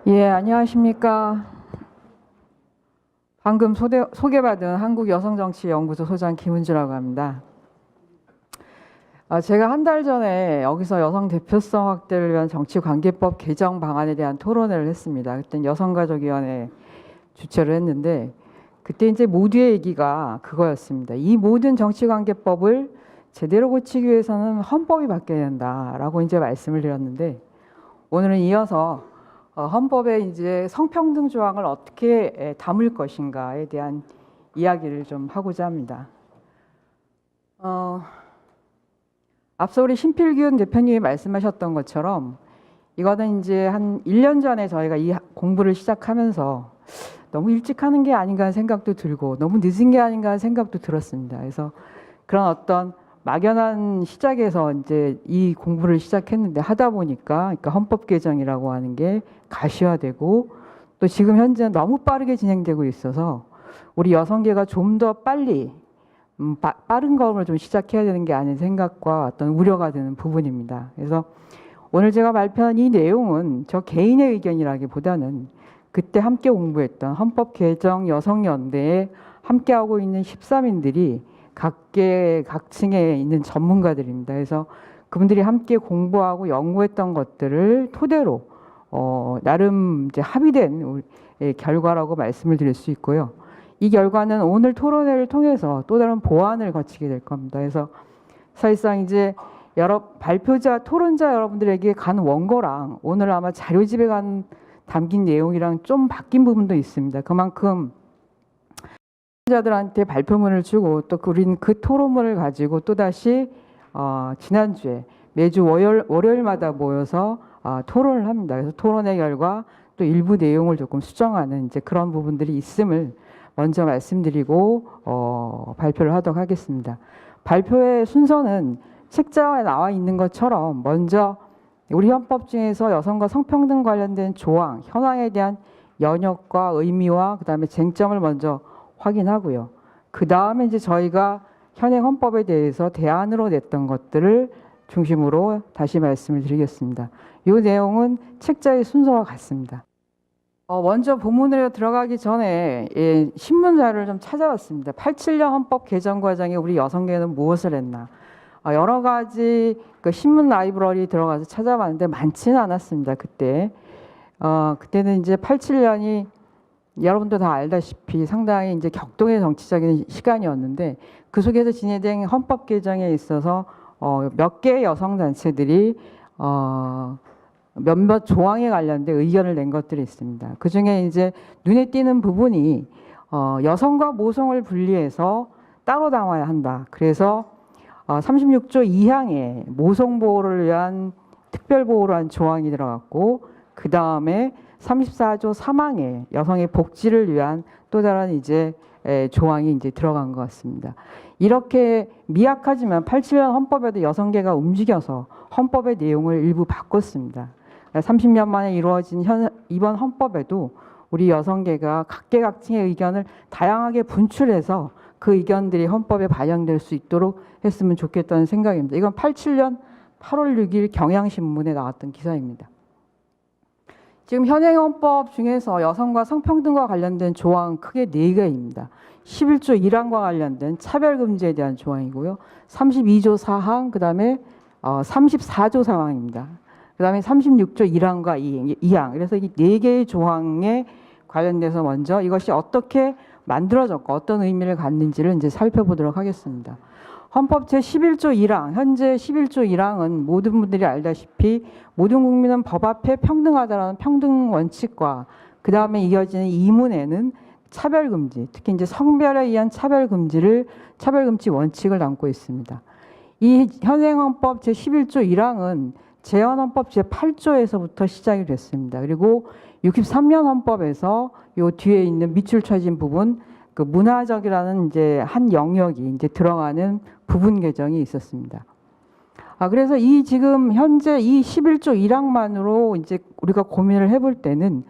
예, 안녕하십니까. 방금 소개받은 한국여성정치연구소 소장 김은주라고 합니다. 제가 한 달 전에 여기서 여성 대표성 확대를 위한 정치관계법 개정 방안에 대한 토론회를 했습니다. 그때는 여성가족위원회 주최를 했는데 그때 이제 모두의 얘기가 그거였습니다. 이 모든 정치관계법을 제대로 고치기 위해서는 헌법이 바뀌어야 된다라고 이제 말씀을 드렸는데 오늘은 이어서 헌법에 이제 성평등 조항을 어떻게 담을 것인가에 대한 이야기를 좀 하고자 합니다. 앞서 우리 신필균 대표님이 말씀하셨던 것처럼 이거는 이제 한 1년 전에 저희가 이 공부를 시작하면서 너무 일찍 하는 게 아닌가 하는 생각도 들고 너무 늦은 게 아닌가 하는 생각도 들었습니다. 그래서 그런 어떤 막연한 시작에서 이제 이 공부를 시작했는데 하다 보니까 그러니까 헌법 개정이라고 하는 게 가시화되고 또 지금 현재는 너무 빠르게 진행되고 있어서 우리 여성계가 좀 더 빨리 빠른 걸음을 좀 시작해야 되는 게 아닌 생각과 어떤 우려가 드는 부분입니다. 그래서 오늘 제가 발표한 이 내용은 저 개인의 의견이라기보다는 그때 함께 공부했던 헌법 개정 여성연대에 함께하고 있는 13인들이 각층에 있는 전문가들입니다. 그래서 그분들이 함께 공부하고 연구했던 것들을 토대로 나름 이제 합의된 결과라고 말씀을 드릴 수 있고요. 이 결과는 오늘 토론회를 통해서 또 다른 보완을 거치게 될 겁니다. 그래서 사실상 이제 발표자, 토론자 여러분들에게 간 원고랑 오늘 아마 자료집에 담긴 내용이랑 좀 바뀐 부분도 있습니다. 그만큼 자들한테 발표문을 주고 또 우리는 그 토론문을 가지고 또다시 지난주에 매주 월요일마다 모여서 토론을 합니다. 그래서 토론의 결과 또 일부 내용을 조금 수정하는 이제 그런 부분들이 있음을 먼저 말씀드리고 발표를 하도록 하겠습니다. 발표의 순서는 책자에 나와 있는 것처럼 먼저 우리 헌법 중에서 여성과 성평등 관련된 조항, 현황에 대한 연역과 의미와 그다음에 쟁점을 먼저 확인하고요. 그 다음에 이제 저희가 현행 헌법에 대해서 대안으로 냈던 것들을 중심으로 다시 말씀을 드리겠습니다. 이 내용은 책자의 순서와 같습니다. 먼저 본문으로 들어가기 전에 신문 자료를 좀 찾아봤습니다. 87년 헌법 개정 과정에 우리 여성계는 무엇을 했나? 여러 가지 그 신문 라이브러리 들어가서 찾아봤는데 많지는 않았습니다. 그때는 이제 87년이 여러분도 다 알다시피 상당히 이제 격동의 정치적인 시간이었는데 그 속에서 진행된 헌법 개정에 있어서 몇 개의 여성 단체들이 몇몇 조항에 관련된 의견을 낸 것들이 있습니다. 그 중에 이제 눈에 띄는 부분이 여성과 모성을 분리해서 따로 담아야 한다. 그래서 36조 2항에 모성 보호를 위한 특별 보호를 한 조항이 들어갔고 그 다음에 34조 3항에 여성의 복지를 위한 또 다른 이제 조항이 이제 들어간 것 같습니다. 이렇게 미약하지만 87년 헌법에도 여성계가 움직여서 헌법의 내용을 일부 바꿨습니다. 30년 만에 이루어진 이번 헌법에도 우리 여성계가 각계각층의 의견을 다양하게 분출해서 그 의견들이 헌법에 반영될 수 있도록 했으면 좋겠다는 생각입니다. 이건 87년 8월 6일 경향신문에 나왔던 기사입니다. 지금 현행 헌법 중에서 여성과 성평등과 관련된 조항 크게 4개입니다. 11조 1항과 관련된 차별금지에 대한 조항이고요. 32조 4항, 그 다음에 34조 4항입니다. 그 다음에 36조 1항과 2항. 그래서 이 4개의 조항에 관련돼서 먼저 이것이 어떻게 만들어졌고 어떤 의미를 갖는지를 이제 살펴보도록 하겠습니다. 헌법 제11조 1항, 현재 11조 1항은 모든 분들이 알다시피 모든 국민은 법 앞에 평등하다라는 평등 원칙과 그 다음에 이어지는 2문에는 차별금지, 특히 이제 성별에 의한 차별금지 원칙을 담고 있습니다. 이 현행 헌법 제11조 1항은 제헌헌법 제8조에서부터 시작이 됐습니다. 그리고 63년 헌법에서 요 뒤에 있는 밑줄 쳐진 부분, 그 문화적이라는 이제 한 영역이 이제 들어가는 부분 개정이 있었습니다. 그래서 이 지금 현재 이 11조 1항만으로 이제 우리가 고민을 해볼 때는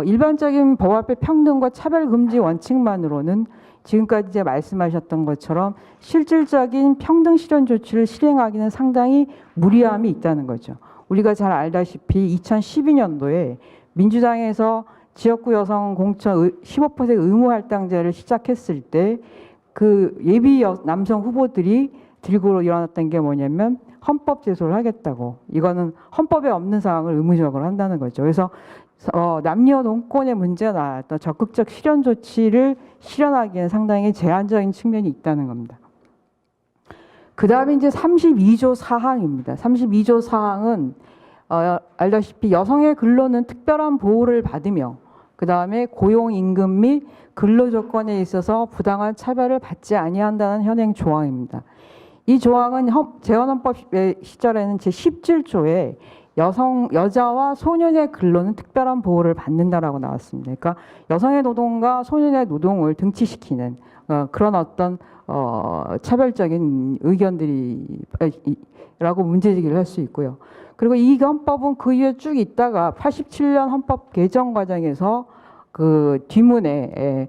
일반적인 법 앞에 평등과 차별금지 원칙만으로는 지금까지 이제 말씀하셨던 것처럼 실질적인 평등 실현 조치를 실행하기는 상당히 무리함이 있다는 거죠. 우리가 잘 알다시피 2012년도에 민주당에서 지역구 여성 공천 15% 의무 할당제를 시작했을 때 그 예비 남성 후보들이 들고 일어났던 게 뭐냐면 헌법 제소를 하겠다고. 이거는 헌법에 없는 사항을 의무적으로 한다는 거죠. 그래서 남녀 동권의 문제가 나왔던 적극적 실현 조치를 실현하기에는 상당히 제한적인 측면이 있다는 겁니다. 그 다음에 이제 32조 사항입니다. 32조 사항은 알다시피 여성의 근로는 특별한 보호를 받으며 그 다음에 고용, 임금 및 근로 조건에 있어서 부당한 차별을 받지 아니한다는 현행 조항입니다. 이 조항은 재헌헌법 시절에는 제17조에 여자와 소년의 근로는 특별한 보호를 받는다라고 나왔습니다. 그러니까 여성의 노동과 소년의 노동을 등치시키는 그런 어떤 차별적인 의견들이라고 문제제기를 할 수 있고요. 그리고 이 헌법은 그 이후에 쭉 있다가 87년 헌법 개정 과정에서 그 뒤문에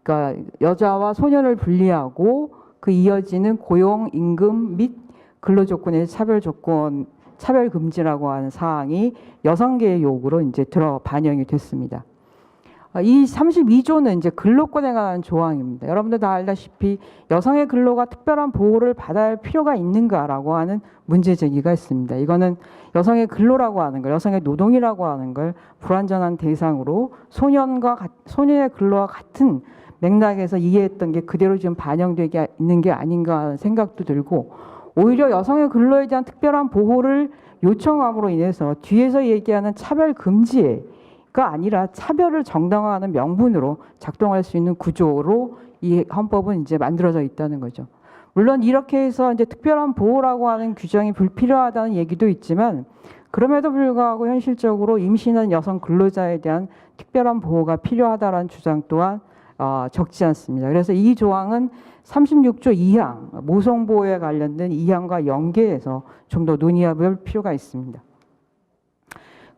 그러니까 여자와 소년을 분리하고 그 이어지는 고용, 임금 및 근로 조건의 차별 금지라고 하는 사항이 여성계의 요구로 이제 반영이 됐습니다. 이 32조는 이제 근로권에 관한 조항입니다. 여러분들 다 알다시피 여성의 근로가 특별한 보호를 받아야 할 필요가 있는가라고 하는 문제 제기가 있습니다. 이거는 여성의 근로라고 하는 걸, 여성의 노동이라고 하는 걸 불완전한 대상으로 소년의 근로와 같은 맥락에서 이해했던 게 그대로 지금 반영되게 있는 게 아닌가 하는 생각도 들고, 오히려 여성의 근로에 대한 특별한 보호를 요청함으로 인해서 뒤에서 얘기하는 차별 금지가 아니라 차별을 정당화하는 명분으로 작동할 수 있는 구조로 이 헌법은 이제 만들어져 있다는 거죠. 물론 이렇게 해서 이제 특별한 보호라고 하는 규정이 불필요하다는 얘기도 있지만, 그럼에도 불구하고 현실적으로 임신한 여성 근로자에 대한 특별한 보호가 필요하다라는 주장 또한 적지 않습니다. 그래서 이 조항은 36조 2항 모성보호에 관련된 2항과 연계해서 좀 더 논의해볼 필요가 있습니다.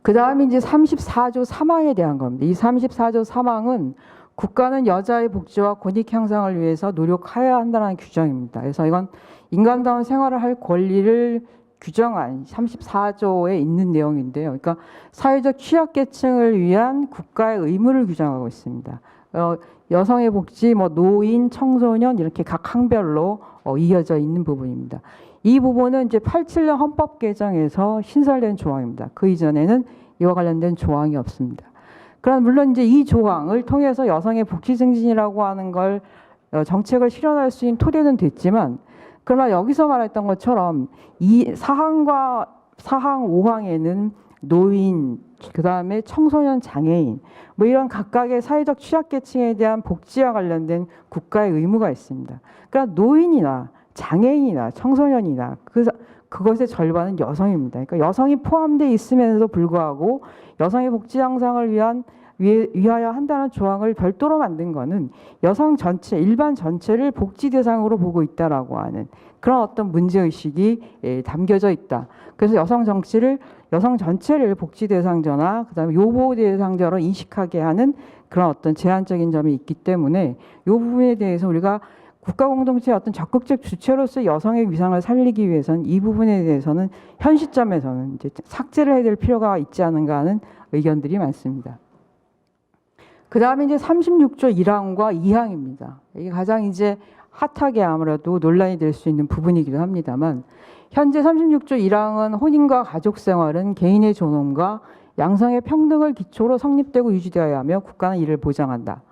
그 다음에 이제 34조 3항에 대한 겁니다. 이 34조 3항은 국가는 여자의 복지와 권익 향상을 위해서 노력해야 한다는 규정입니다. 그래서 이건 인간다운 생활을 할 권리를 규정한 34조에 있는 내용인데요. 그러니까 사회적 취약계층을 위한 국가의 의무를 규정하고 있습니다. 여성의 복지, 노인, 청소년 이렇게 각 항별로 이어져 있는 부분입니다. 이 부분은 이제 87년 헌법 개정에서 신설된 조항입니다. 그 이전에는 이와 관련된 조항이 없습니다. 그러나 물론 이제 이 조항을 통해서 여성의 복지 증진이라고 하는 걸 정책을 실현할 수 있는 토대는 됐지만, 그러나 여기서 말했던 것처럼 이 사항 5항에는 노인, 그 다음에 청소년, 장애인 이런 각각의 사회적 취약계층에 대한 복지와 관련된 국가의 의무가 있습니다. 그러니까 노인이나 장애인이나 청소년이나 그것의 절반은 여성입니다. 그러니까 여성이 포함되어 있음에도 불구하고 여성의 복지 향상을 위하여 한다는 조항을 별도로 만든 것은 여성 전체, 일반 전체를 복지 대상으로 보고 있다라고 하는 그런 어떤 문제의식이 담겨져 있다. 그래서 여성 전체를 복지 대상자나 그다음에 요보 대상자로 인식하게 하는 그런 어떤 제한적인 점이 있기 때문에 이 부분에 대해서 우리가 국가 공동체의 어떤 적극적 주체로서 여성의 위상을 살리기 위해서는 이 부분에 대해서는 현 시점에서는 이제 삭제를 해야 될 필요가 있지 않은가 하는 의견들이 많습니다. 그 다음에 이제 36조 1항과 2항입니다. 이게 가장 이제 핫하게 아무래도 논란이 될 수 있는 부분이기도 합니다만, 현재 36조 1항은 혼인과 가족 생활은 개인의 존엄과 양성의 평등을 기초로 성립되고 유지되어야 하며 국가는 이를 보장한다.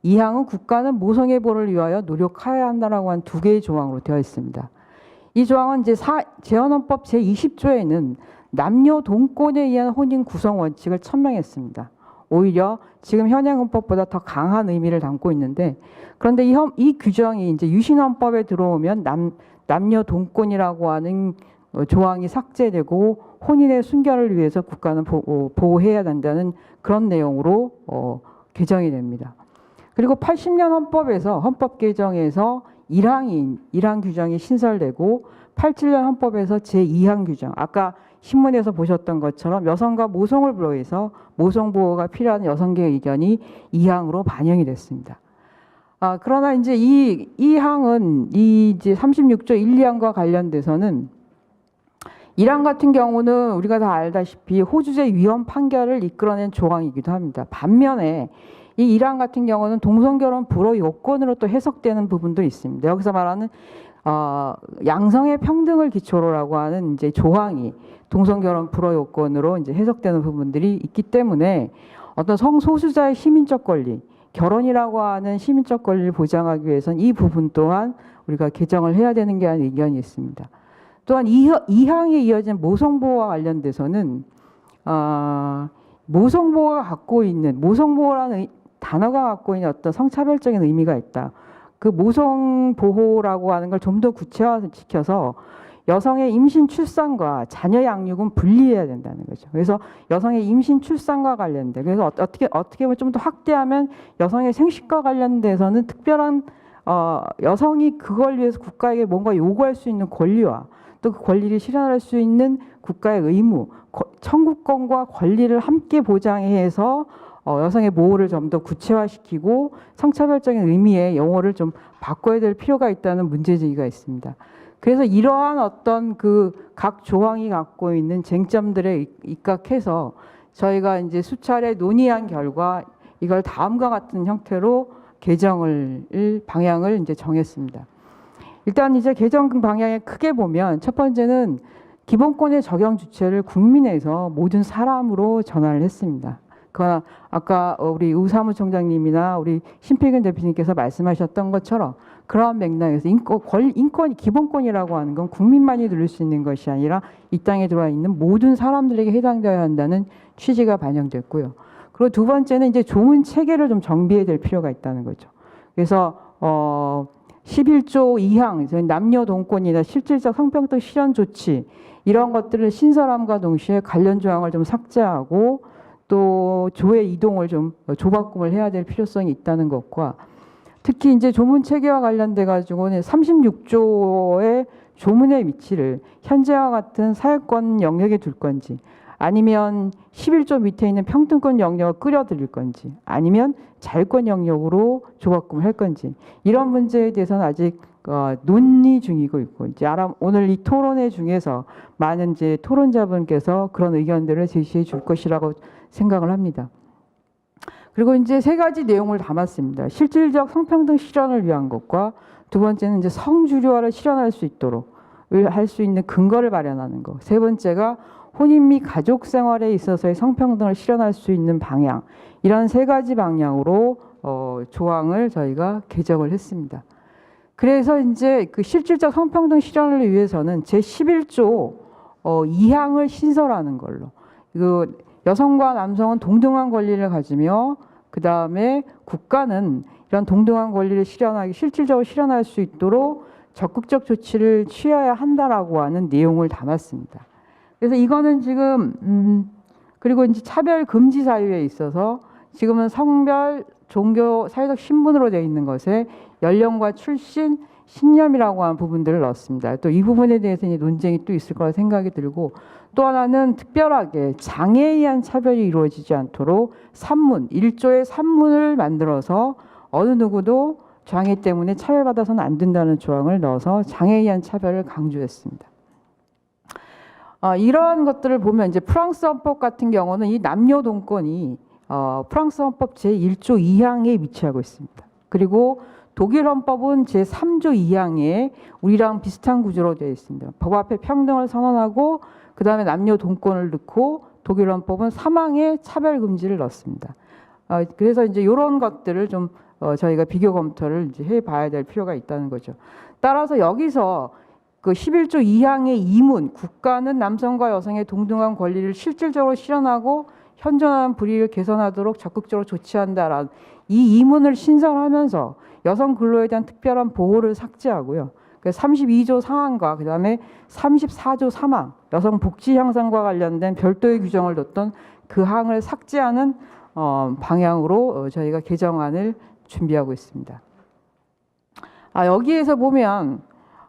2항은 국가는 모성의 보호를 위하여 노력해야 한다라고 한 두 개의 조항으로 되어 있습니다. 이 조항은 이제 재헌헌법 제20조에는 남녀 동권에 의한 혼인 구성 원칙을 천명했습니다. 오히려 지금 현행 헌법보다 더 강한 의미를 담고 있는데, 그런데 이 규정이 이제 유신헌법에 들어오면 남녀 동권이라고 하는 조항이 삭제되고 혼인의 순결을 위해서 국가는 보호해야 된다는 그런 내용으로 개정이 됩니다. 그리고 80년 헌법 개정에서 1항 규정이 신설되고 87년 헌법에서 제2항 규정, 아까 신문에서 보셨던 것처럼 여성과 모성을 불러해서 모성 보호가 필요한 여성계의 의견이 2항으로 반영이 됐습니다. 그러나 이제 이 항은 이제 36조 1, 2항과 관련돼서는 이란 같은 경우는 우리가 다 알다시피 호주제 위헌 판결을 이끌어낸 조항이기도 합니다. 반면에 이 이란 같은 경우는 동성결혼 불허 요건으로 또 해석되는 부분도 있습니다. 여기서 말하는 양성의 평등을 기초로라고 하는 이제 조항이 동성결혼 불허 요건으로 이제 해석되는 부분들이 있기 때문에 어떤 성소수자의 시민적 권리, 결혼이라고 하는 시민적 권리를 보장하기 위해서는 이 부분 또한 우리가 개정을 해야 되는 게 아닌 의견이 있습니다. 또한 이 항에 이어진 모성보호와 관련돼서는 모성보호가 갖고 있는 모성보호라는 단어가 갖고 있는 어떤 성차별적인 의미가 있다. 그 모성보호라고 하는 걸 좀 더 구체화시켜서 여성의 임신 출산과 자녀 양육은 분리해야 된다는 거죠. 그래서 여성의 임신 출산과 관련돼. 그래서 어떻게 보면 좀 더 확대하면 여성의 생식과 관련돼서는 특별한 여성이 그걸 위해서 국가에게 뭔가 요구할 수 있는 권리와 또 그 권리를 실현할 수 있는 국가의 의무, 청구권과 권리를 함께 보장해서 여성의 보호를 좀 더 구체화시키고 성차별적인 의미의 용어를 좀 바꿔야 될 필요가 있다는 문제제기가 있습니다. 그래서 이러한 어떤 그 각 조항이 갖고 있는 쟁점들에 입각해서 저희가 이제 수차례 논의한 결과 이걸 다음과 같은 형태로 개정을 방향을 이제 정했습니다. 일단 이제 개정 방향에 크게 보면 첫 번째는 기본권의 적용 주체를 국민에서 모든 사람으로 전환을 했습니다. 그러나 아까 우리 우사무총장님이나 우리 심필근 대표님께서 말씀하셨던 것처럼 그러한 맥락에서 인권이 기본권이라고 하는 건 국민만이 누릴 수 있는 것이 아니라 이 땅에 들어와 있는 모든 사람들에게 해당되어야 한다는 취지가 반영됐고요. 그리고 두 번째는 이제 좋은 체계를 좀 정비해야 될 필요가 있다는 거죠. 그래서 11조 2항 남녀 동권이나 실질적 성평등 실현 조치 이런 것들을 신설함과 동시에 관련 조항을 좀 삭제하고 또 조의 이동을 좀 조바꿈을 해야 될 필요성이 있다는 것과 특히 이제 조문 체계와 관련돼 가지고는 36조의 조문의 위치를 현재와 같은 사회권 영역에 둘 건지 아니면 11조 밑에 있는 평등권 영역을 끌어들일 건지 아니면 자유권 영역으로 조바꿈을 할 건지 이런 문제에 대해서는 아직 논의 중이고 있고 이제 오늘 이 토론회 중에서 많은 이제 토론자분께서 그런 의견들을 제시해 줄 것이라고 생각을 합니다. 그리고 이제 세 가지 내용을 담았습니다. 실질적 성평등 실현을 위한 것과 두 번째는 이제 성주류화를 실현할 수 있도록 할 수 있는 근거를 마련하는 것. 세 번째가 혼인 및 가족 생활에 있어서의 성평등을 실현할 수 있는 방향. 이런 세 가지 방향으로 조항을 저희가 개정을 했습니다. 그래서 이제 그 실질적 성평등 실현을 위해서는 제11조 2항을 신설하는 걸로. 여성과 남성은 동등한 권리를 가지며 그 다음에 국가는 이런 동등한 권리를 실질적으로 실현할 수 있도록 적극적 조치를 취해야 한다라고 하는 내용을 담았습니다. 그래서 이거는 지금 그리고 이제 차별 금지 사유에 있어서 지금은 성별, 종교, 사회적 신분으로 되어 있는 것에 연령과 출신, 신념이라고 하는 부분들을 넣었습니다. 또 이 부분에 대해서 이제 논쟁이 또 있을 거라 생각이 들고 또 하나는 특별하게 장애에 의한 차별이 이루어지지 않도록 산문, 1조의 산문을 만들어서 어느 누구도 장애 때문에 차별받아서는 안 된다는 조항을 넣어서 장애에 의한 차별을 강조했습니다. 이러한 것들을 보면 이제 프랑스 헌법 같은 경우는 이 남녀 동권이 프랑스 헌법 제1조 2항에 위치하고 있습니다. 그리고 독일 헌법은 제3조 2항에 우리랑 비슷한 구조로 되어 있습니다. 법 앞에 평등을 선언하고 그 다음에 남녀 동권을 넣고 독일 헌법은 3항에 차별 금지를 넣습니다. 그래서 이제 이런 것들을 좀 저희가 비교 검토를 이제 해봐야 될 필요가 있다는 거죠. 따라서 여기서 그 11조 2항의 이문, 국가는 남성과 여성의 동등한 권리를 실질적으로 실현하고 현존하는 불이익을 개선하도록 적극적으로 조치한다라는 이 이문을 신설하면서 여성 근로에 대한 특별한 보호를 삭제하고요. 32조 상항과 그 다음에 34조 3항, 여성 복지 향상과 관련된 별도의 규정을 뒀던 그 항을 삭제하는 방향으로 저희가 개정안을 준비하고 있습니다. 여기에서 보면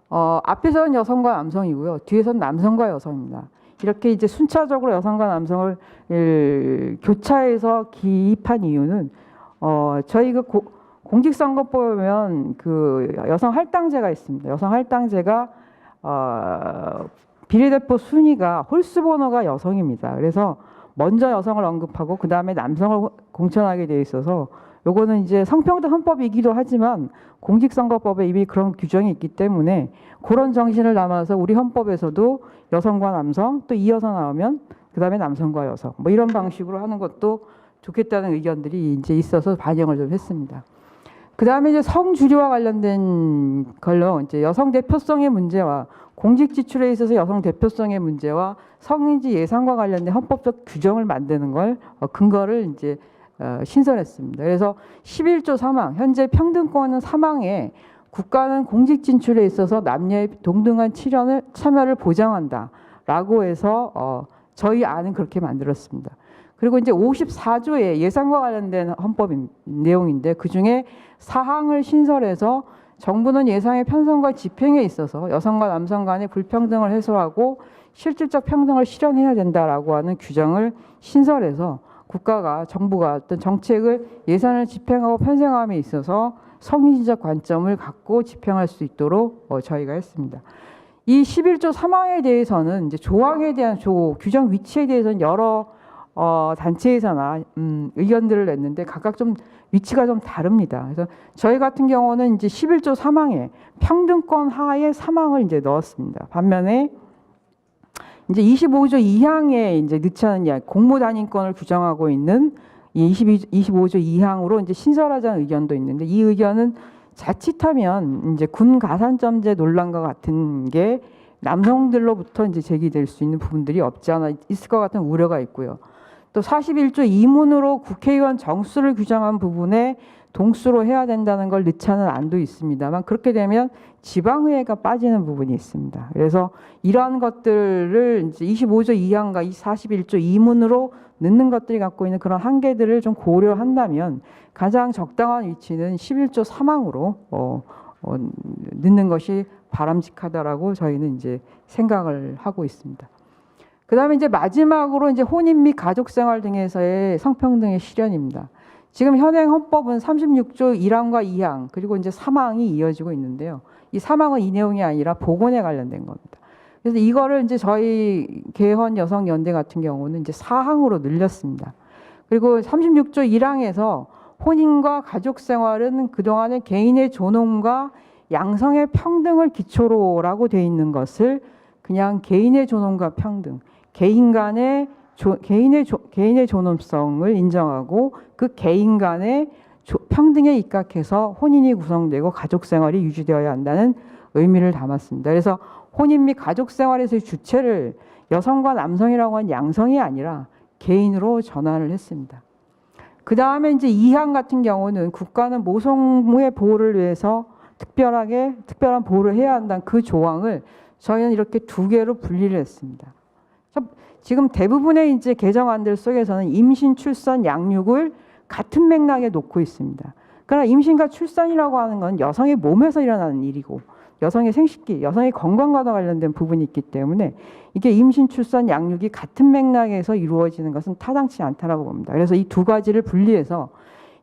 앞에서는 여성과 남성이고요. 뒤에서는 남성과 여성입니다. 이렇게 이제 순차적으로 여성과 남성을 교차해서 기입한 이유는 저희가 공직선거법에 보면 그 여성 할당제가 있습니다. 여성 할당제가 비례대표 순위가 홀수 번호가 여성입니다. 그래서 먼저 여성을 언급하고 그 다음에 남성을 공천하게 돼 있어서 요거는 이제 성평등 헌법이기도 하지만 공직선거법에 이미 그런 규정이 있기 때문에 그런 정신을 담아서 우리 헌법에서도 여성과 남성 또 이어서 나오면 그 다음에 남성과 여성 뭐 이런 방식으로 하는 것도 좋겠다는 의견들이 이제 있어서 반영을 좀 했습니다. 그 다음에 이제 성주류와 관련된 걸로 이제 여성 대표성의 문제와 공직 지출에 있어서 여성 대표성의 문제와 성인지 예산과 관련된 헌법적 규정을 만드는 걸 근거를 이제 신설했습니다. 그래서 11조 3항 현재 평등권은 3항에 국가는 공직 진출에 있어서 남녀의 동등한 참여를 보장한다라고 해서 저희 안은 그렇게 만들었습니다. 그리고 이제 54조의 예산과 관련된 헌법 내용인데 그중에 사항을 신설해서 정부는 예산의 편성과 집행에 있어서 여성과 남성 간의 불평등을 해소하고 실질적 평등을 실현해야 된다라고 하는 규정을 신설해서 국가가 정부가 어떤 정책을 예산을 집행하고 편성함에 있어서 성인지적 관점을 갖고 집행할 수 있도록 저희가 했습니다. 이 11조 3항에 대해서는 이제 조항에 대한 규정 위치에 대해서는 여러 단체에서나 의견들을 냈는데 각각 좀 위치가 좀 다릅니다. 그래서 저희 같은 경우는 이제 11조 3항에 평등권 하에 3항을 이제 넣었습니다. 반면에 이제 25조 2항에 이제 넣지 않은 공무단임권을 규정하고 있는 이 25조 2항으로 이제 신설하자는 의견도 있는데 이 의견은 자칫하면 이제 군 가산점제 논란과 같은 게 남성들로부터 이제 제기될 수 있는 부분들이 없지 않아 있을 것 같은 우려가 있고요. 또 41조 2문으로 국회의원 정수를 규정한 부분에 동수로 해야 된다는 걸 넣자는 안도 있습니다만 그렇게 되면 지방의회가 빠지는 부분이 있습니다. 그래서 이러한 것들을 이제 25조 2항과 41조 2문으로 넣는 것들이 갖고 있는 그런 한계들을 좀 고려한다면 가장 적당한 위치는 11조 3항으로 넣는 것이 바람직하다라고 저희는 이제 생각을 하고 있습니다. 그 다음에 이제 마지막으로 이제 혼인 및 가족생활 등에서의 성평등의 실현입니다. 지금 현행 헌법은 36조 1항과 2항 그리고 이제 3항이 이어지고 있는데요. 이 3항은 이 내용이 아니라 보건에 관련된 겁니다. 그래서 이거를 이제 저희 개헌 여성연대 같은 경우는 이제 4항으로 늘렸습니다. 그리고 36조 1항에서 혼인과 가족생활은 그동안에 개인의 존엄과 양성의 평등을 기초로라고 돼 있는 것을 그냥 개인의 존엄과 평등, 개인의 존엄성을 인정하고 그 개인 간의 평등에 입각해서 혼인이 구성되고 가족생활이 유지되어야 한다는 의미를 담았습니다. 그래서 혼인 및 가족생활에서의 주체를 여성과 남성이라고 하는 양성이 아니라 개인으로 전환을 했습니다. 그 다음에 이제 2항 같은 경우는 국가는 모성의 보호를 위해서 특별한 보호를 해야 한다는 그 조항을 저희는 이렇게 두 개로 분리를 했습니다. 지금 대부분의 이제 개정안들 속에서는 임신, 출산, 양육을 같은 맥락에 놓고 있습니다. 그러나 임신과 출산이라고 하는 건 여성의 몸에서 일어나는 일이고 여성의 생식기, 여성의 건강과도 관련된 부분이 있기 때문에 이게 임신, 출산, 양육이 같은 맥락에서 이루어지는 것은 타당치 않다라고 봅니다. 그래서 이 두 가지를 분리해서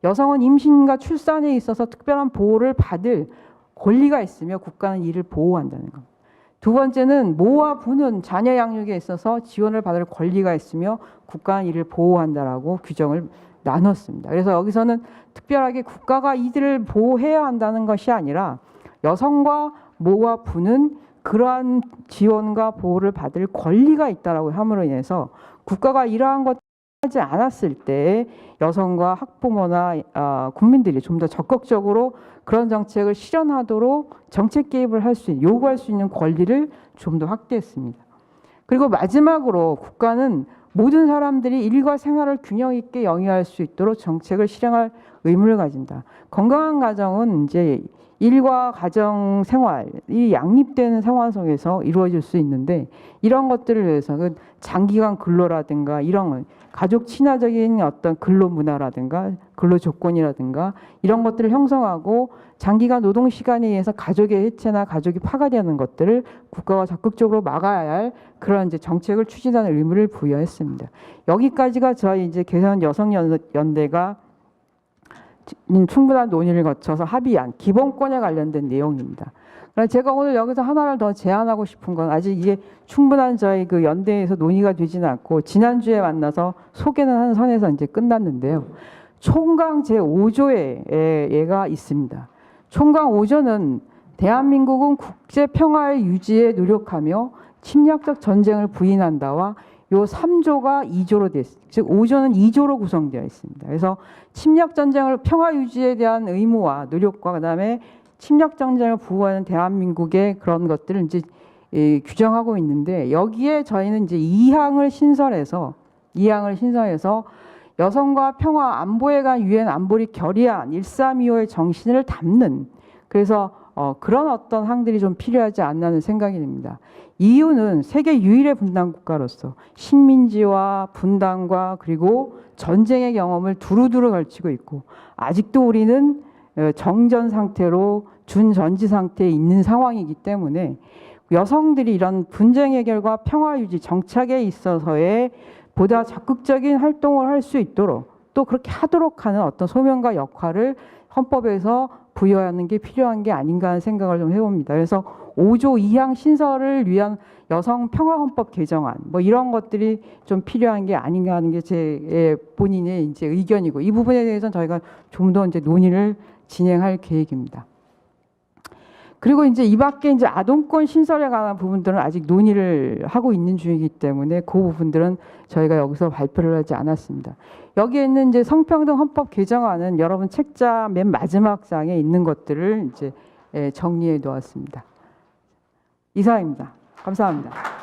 여성은 임신과 출산에 있어서 특별한 보호를 받을 권리가 있으며 국가는 이를 보호한다는 겁니다. 두 번째는 모와 부는 자녀 양육에 있어서 지원을 받을 권리가 있으며 국가는 이를 보호한다라고 규정을 나눴습니다. 그래서 여기서는 특별하게 국가가 이들을 보호해야 한다는 것이 아니라 여성과 모와 부는 그러한 지원과 보호를 받을 권리가 있다라고 함으로 인해서 국가가 이러한 것을 하지 않았을 때 여성과 학부모나 국민들이 좀 더 적극적으로 그런 정책을 실현하도록 정책 개입을 요구할 수 있는 권리를 좀 더 확대했습니다. 그리고 마지막으로 국가는 모든 사람들이 일과 생활을 균형 있게 영위할 수 있도록 정책을 실행할 의무를 가진다. 건강한 가정은 이제 일과 가정 생활이 양립되는 상황 속에서 이루어질 수 있는데 이런 것들을 위해서는 장기간 근로라든가 이런 가족 친화적인 어떤 근로 문화라든가 근로 조건이라든가 이런 것들을 형성하고 장기간 노동 시간에 의해서 가족의 해체나 가족이 파괴되는 것들을 국가가 적극적으로 막아야 할 그런 이제 정책을 추진하는 의무를 부여했습니다. 여기까지가 저희 이제 개헌 여성연대가 충분한 논의를 거쳐서 합의한 기본권에 관련된 내용입니다. 그러나 제가 오늘 여기서 하나를 더 제안하고 싶은 건 아직 이게 충분한 저희 그 연대에서 논의가 되지는 않고 지난주에 만나서 소개는 한 선에서 이제 끝났는데요. 총강 제5조에 얘가 있습니다. 총강 5조는 대한민국은 국제 평화의 유지에 노력하며 침략적 전쟁을 부인한다와 요 3조가 2조로 돼 있습니다. 즉 5조는 2조로 구성되어 있습니다. 그래서 침략 전쟁을 평화 유지에 대한 의무와 노력과 그다음에 침략 전쟁을 부호하는 대한민국의 그런 것들을 이제 규정하고 있는데 여기에 저희는 이제 2항을 신설해서 여성과 평화 안보에 관한 유엔 안보리 결의안 1325의 정신을 담는 그래서 그런 어떤 항들이 좀 필요하지 않나는 생각이 듭니다. 이유는 세계 유일의 분단 국가로서 식민지와 분단과 그리고 전쟁의 경험을 두루두루 걸치고 있고 아직도 우리는 정전 상태로 준전지 상태에 있는 상황이기 때문에 여성들이 이런 분쟁 해결과 평화 유지 정착에 있어서의 보다 적극적인 활동을 할 수 있도록 또 그렇게 하도록 하는 어떤 소명과 역할을 헌법에서 부여하는 게 필요한 게 아닌가 하는 생각을 좀 해봅니다. 그래서 5조 2항 신설을 위한 여성 평화헌법 개정안 뭐 이런 것들이 좀 필요한 게 아닌가 하는 게 제 본인의 이제 의견이고 이 부분에 대해서는 저희가 좀 더 이제 논의를 진행할 계획입니다. 그리고 이제 이 밖에 이제 아동권 신설에 관한 부분들은 아직 논의를 하고 있는 중이기 때문에 그 부분들은 저희가 여기서 발표를 하지 않았습니다. 여기에 있는 이제 성평등 헌법 개정안은 여러분 책자 맨 마지막 장에 있는 것들을 이제 정리해 놓았습니다. 이상입니다. 감사합니다.